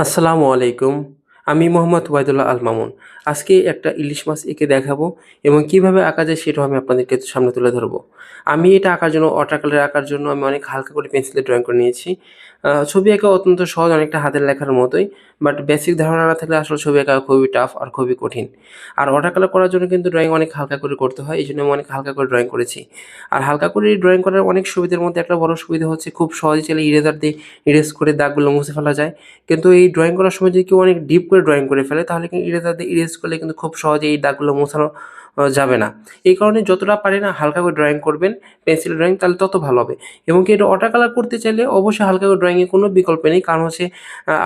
আসসালামু আলাইকুম। আমি মোহাম্মদ ওয়াইদুল্লাহ আল মামুন। আজকে একটা ইলিশ মাছ এঁকে দেখাবো এবং কিভাবে আঁকা যায় সেটাও আমি আপনাদেরকে সামনে তুলে ধরবো। আমি এটা আঁকার জন্য ওয়াটার কালার আঁকার জন্য আমি অনেক হালকা করে পেন্সিলে ড্রইং করে নিয়েছি। ছবি আঁকা অত্যন্ত সহজ, অনেকটা হাতের লেখার মতোই। বাট বেসিক ধারণা না থাকলে আসলে ছবি আঁকা খুবই টাফ আর খুবই কঠিন। আর ওয়াটার কালার করার জন্য কিন্তু ড্রইং অনেক হালকা করে করতে হয়। এজন্য আমি অনেক হালকা করে ড্রইং করেছি। আর হালকা করে ড্রইং করার অনেক সুবিধার মধ্যে একটা বড় সুবিধা হচ্ছে খুব সহজে চাইলে ইরেজার দিয়ে ইরেজ করে দাগগুলো মুছে ফেলা যায়। কিন্তু এই ড্রইং করার সময় যদি কেউ অনেক ডিপ করে ড্রইং করে ফেলে তাহলে কিন্তু ইরেজার দিয়ে ইরেজ করলে কিন্তু খুব সহজে এই দাগগুলো মোছানো যাবে না। এই কারণে যতটা পারেন হালকা করে ড্রইং করবেন, পেন্সিল ড্রইং তাহলে তত ভালো হবে। এবং কি এটা ওয়াটার কালার করতে চাইলে অবশ্যই হালকা করে ড্রইংয়ের কোনো বিকল্প নেই। কারণ হচ্ছে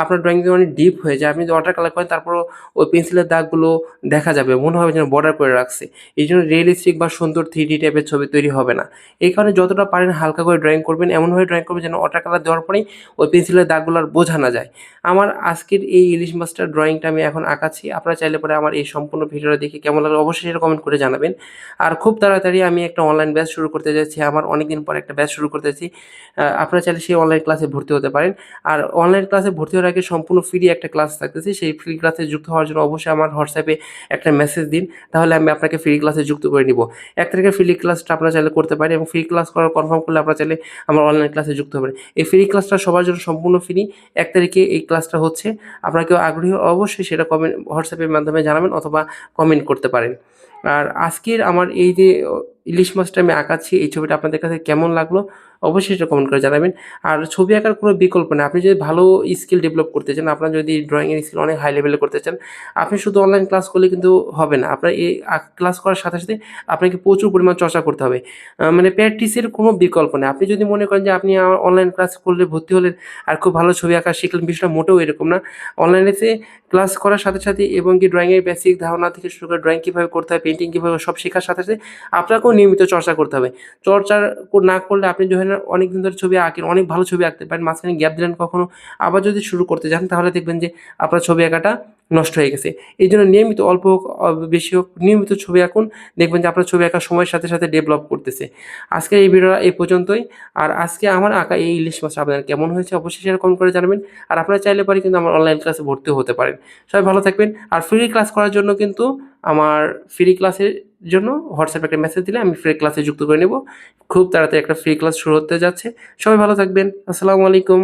আপনার ড্রইং যদি অনেক ডিপ হয়ে যায়, আপনি যদি ওয়াটার কালার করেন তারপরও ওই পেন্সিলের দাগগুলো দেখা যাবে, মনে হবে যেন বর্ডার করে রাখছে। এইজন্য রিয়েলিস্টিক বা সুন্দর 3D টাইপের ছবি তৈরি হবে না। এই কারণে যতটা পারেন হালকা করে ড্রইং করবেন, এমনভাবে ড্রইং করবেন যেন ওয়াটার কালার দেওয়ার পরেই ওই পেন্সিলের দাগগুলো আর বোঝা না যায়। আমার আজকের এই ইলিশ মাছটার ড্রইংটা আমি এখন আঁকাচ্ছি। আপনারা চাইলে পরে আমার এই সম্পূর্ণ ভিডিওটা দেখে কেমন লাগলো অবশ্যই সেটা কমেন্ট করে জানাবেন। আর খুব তাড়াতাড়ি আমি একটা অনলাইন ব্যাচ শুরু করতে যাচ্ছি। আমার অনেকদিন পর একটা ব্যাচ শুরু করতে যাচ্ছি। আপনারা চাইলে সেই অনলাইন ক্লাসে ভর্তি হতে পারেন। আর অনলাইন ক্লাসে ভর্তি হওয়ার আগে সম্পূর্ণ ফ্রি একটা ক্লাস থাকতেছে। সেই ফ্রি ক্লাসে যুক্ত হওয়ার জন্য অবশ্যই আমার হোয়াটসঅ্যাপে একটা মেসেজ দিন। তাহলে আমি আপনাকে ফ্রি ক্লাসে যুক্ত করে নিব। ১ তারিখের ফ্রি ক্লাসটা আপনারা চাইলে করতে পারেন এবং ফ্রি ক্লাস করার কনফার্ম করলে আপনারা চাইলে আমার অনলাইন ক্লাসে যুক্ত হবেন। এই ফ্রি ক্লাসটা সবার জন্য সম্পূর্ণ ফ্রি। ১ তারিখে এই ক্লাসটা হচ্ছে। আপনারা কেউ আগ্রহী অবশ্যই সেটা কমেন্ট হোয়াটসঅ্যাপের মাধ্যমে জানাবেন অথবা কমেন্ট করতে পারেন। আর আজকের আমার এই যে ইলিশ মাছটা আমি আঁকাচ্ছি, এই ছবিটা আপনাদের কাছে কেমন লাগলো অবশ্যই সেটা কমেন্ট করে জানাবেন। আর ছবি আঁকার কোনো বিকল্প নেই। আপনি যদি ভালো স্কিল ডেভেলপ করতে চান, আপনার যদি ড্রয়িংয়ের স্কিল অনেক হাই লেভেলে করতে চান, আপনি শুধু অনলাইন ক্লাস করলে কিন্তু হবে না। আপনার এই ক্লাস করার সাথে, সাথে আপনাকে প্রচুর পরিমাণ চর্চা করতে হবে। মানে প্র্যাকটিসের কোনো বিকল্প নেই। আপনি যদি মনে করেন যে আপনি অনলাইন ক্লাস করলে ভর্তি হলেন আর খুব ভালো ছবি আঁকা শিখলেন, বিষয়টা মোটেও এরকম না। অনলাইনেতে ক্লাস করার সাথে, সাথে এবং কি ড্রয়িংয়ের বেসিক ধারণা থেকে শুরু করে ড্রয়িং কীভাবে করতে হয়, পেইন্টিং কীভাবে সব শেখার সাথে, সাথে আপনাকেও নিয়মিত চর্চা করতে হবে। চর্চা না করলে আপনি যখন অনেকদিন ধরে ছবি আঁকেন, অনেক ভালো ছবি আঁকতে পারেন, মাঝখানে গ্যাপ দিলেন কখনো, আবার যদি শুরু করতে যান তাহলে দেখবেন যে আপনার ছবি আঁকাটা নষ্ট হয়ে গেছে। এইজন্য নিয়মিত অল্প হোক বেশি হোক নিয়মিত ছবি আঁকুন। দেখবেন যে আপনার ছবি আঁকা সময়ের সাথে, সাথে ডেভেলপ করতেছে। আজকের এই ভিডিওটা এই পর্যন্তই। আর আজকে আমার আঁকা এই ইলিশ মাছটা আপনাদের কেমন হয়েছে অবশ্যই সেটা কমেন্ট করে জানাবেন। আর আপনারা চাইলে পরে কিন্তু আমার অনলাইন ক্লাসে ভর্তিও হতে পারেন। সবাই ভালো থাকবেন। আর ফ্রি ক্লাস করার জন্য কিন্তু আমার ফ্রি ক্লাসের জন্য হোয়াটসঅ্যাপে একটা মেসেজ দিলে আমি ফ্রি ক্লাসে যুক্ত করে নেব। খুব তাড়াতাড়ি একটা ফ্রি ক্লাস শুরু হতে যাচ্ছে। সবাই ভালো থাকবেন। আসসালামু আলাইকুম।